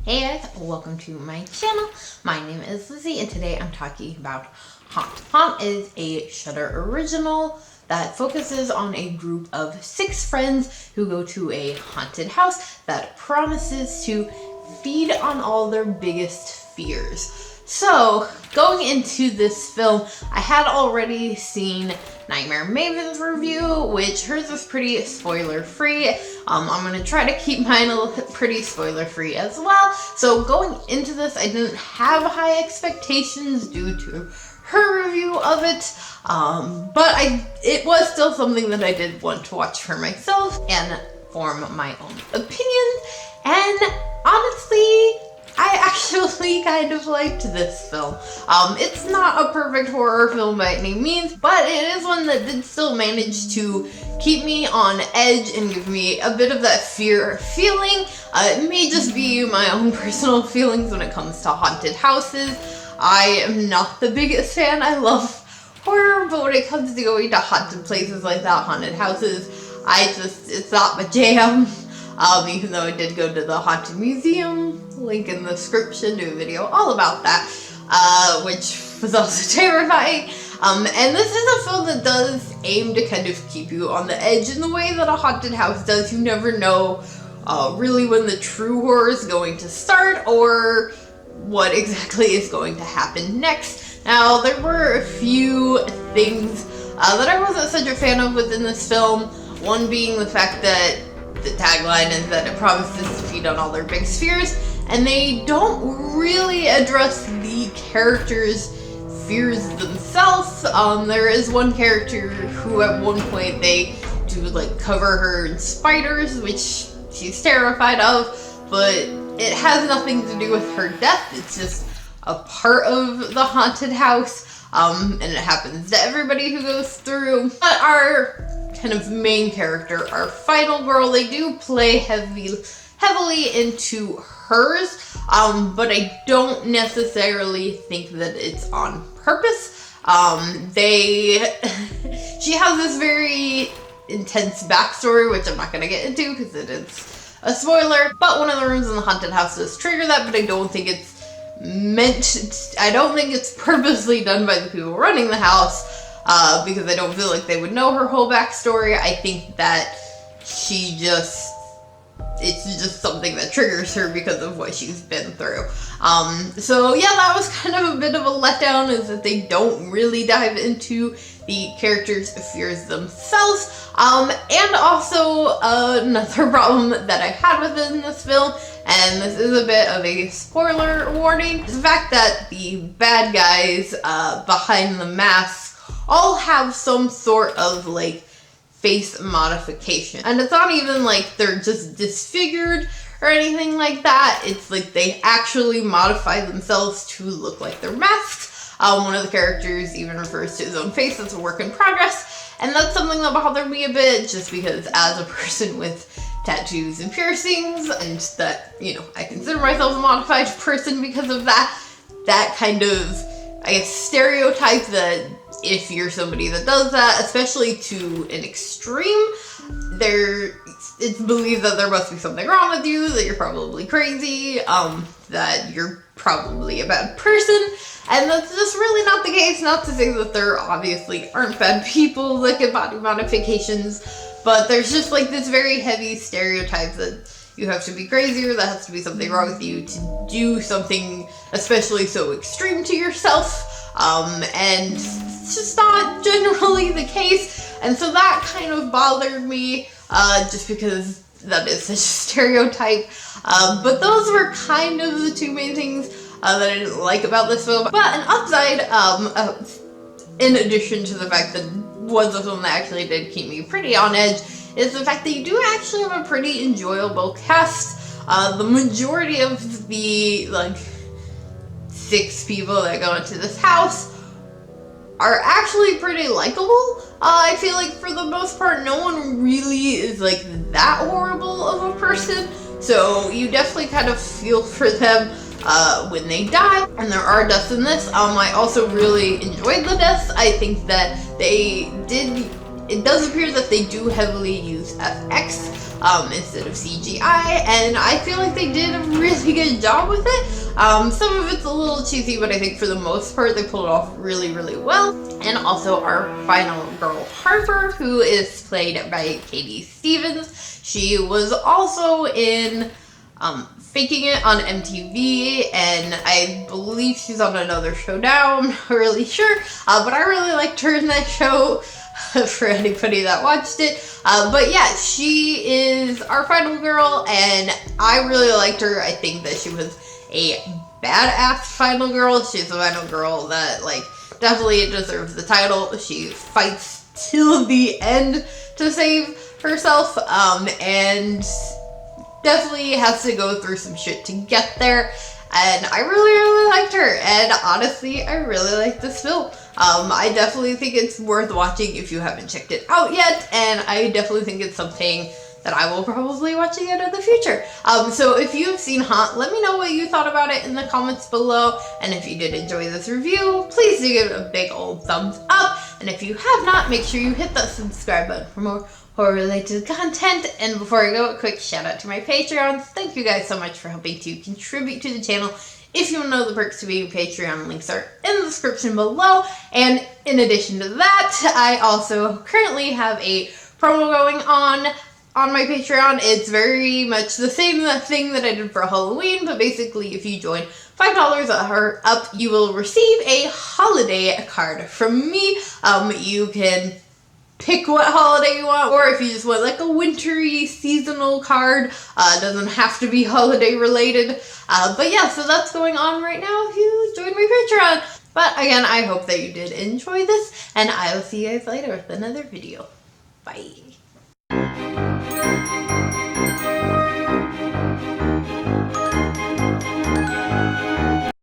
Hey guys, welcome to my channel. My name is Lizzie and today I'm talking about Haunt. Haunt is a Shudder original that focuses on a group of 6 friends who go to a haunted house that promises to feed on all their biggest fears. So, going into this film, I had already seen Nightmare Maven's review, which hers is pretty spoiler-free. I'm going to try to keep mine pretty spoiler-free as well. So going into this, I didn't have high expectations due to her review of it, but it was still something that I did want to watch for myself and form my own opinion. And honestly, I actually kind of liked this film. It's not a perfect horror film by any means, but it is one that did still manage to keep me on edge and give me a bit of that fear feeling. It may just be my own personal feelings when it comes to haunted houses. I am not the biggest fan. I love horror, but when it comes to going to haunted places like that, haunted houses, it's not my jam. Even though I did go to the Haunted Museum, link in the description, do a video all about that, which was also terrifying. And this is a film that does aim to kind of keep you on the edge in the way that a haunted house does. You never know really when the true horror is going to start or what exactly is going to happen next. Now, there were a few things that I wasn't such a fan of within this film, one being the fact that the tagline is that it promises to feed on all their biggest fears, and they don't really address the characters' fears themselves. There is one character who at one point they do like cover her in spiders, which she's terrified of, but it has nothing to do with her death. It's just a part of the haunted house, and it happens to everybody who goes through. But our kind of main character, our final girl, they do play heavily into hers, but I don't necessarily think that it's on purpose. She has this very intense backstory, which I'm not going to get into because it is a spoiler, but one of the rooms in the haunted house does trigger that, but I don't think it's I don't think it's purposely done by the people running the house. Because I don't feel like they would know her whole backstory. I think that it's just something that triggers her because of what she's been through. So yeah, that was kind of a bit of a letdown, is that they don't really dive into the characters' fears themselves. And also another problem that I had within this film, and this is a bit of a spoiler warning, is the fact that the bad guys behind the mask all have some sort of like face modification. And it's not even like they're just disfigured or anything like that. It's like they actually modify themselves to look like they're masks. One of the characters even refers to his own face as a work in progress. And that's something that bothered me a bit, just because as a person with tattoos and piercings, and that, you know, I consider myself a modified person because of that kind of, I guess, stereotype that if you're somebody that does that, especially to an extreme, it's believed that there must be something wrong with you, that you're probably crazy, that you're probably a bad person, and that's just really not the case. Not to say that there obviously aren't bad people that get body modifications, but there's just like this very heavy stereotype that you have to be crazy, or there has to be something wrong with you to do something especially so extreme to yourself. And it's just not generally the case, and so that kind of bothered me, just because that is such a stereotype. But those were kind of the two main things that I didn't like about this film. But an upside, in addition to the fact that it was a film that actually did keep me pretty on edge, is the fact that you do actually have a pretty enjoyable cast. The majority of the, like, 6 people that go into this house are actually pretty likable. I feel like for the most part, no one really is like that horrible of a person, so you definitely kind of feel for them when they die, and there are deaths in this. I also really enjoyed the deaths. I think that they did it does appear that they do heavily use FX instead of CGI, and I feel like they did a really good job with it. Some of it's a little cheesy, but I think for the most part they pulled it off really, really well. And also our final girl, Harper, who is played by Katie Stevens. She was also in Faking It on MTV, and I believe she's on another show now, I'm not really sure, but I really liked her in that show. For anybody that watched it. But yeah, she is our final girl, and I really liked her. I think that she was a badass final girl. She's a final girl that, like, definitely deserves the title. She fights till the end to save herself, and definitely has to go through some shit to get there. And I really, really liked her, and honestly, I really like this film. I definitely think it's worth watching if you haven't checked it out yet, and I definitely think it's something that I will probably watch again in the future. So if you've seen Haunt, let me know what you thought about it in the comments below, and if you did enjoy this review, please do give it a big old thumbs up, and if you have not, make sure you hit that subscribe button for more horror-related content. And before I go, a quick shout out to my Patreons. Thank you guys so much for helping to contribute to the channel. If you want to know the perks to being a Patreon, links are in the description below. And in addition to that, I also currently have a promo going on my Patreon. It's very much the same thing that I did for Halloween, but basically if you join $5 or up, you will receive a holiday card from me. You can pick what holiday you want, or if you just want like a wintry seasonal card, doesn't have to be holiday related. But yeah, so that's going on right now if you join my Patreon. But again, I hope that you did enjoy this, and I will see you guys later with another video. Bye.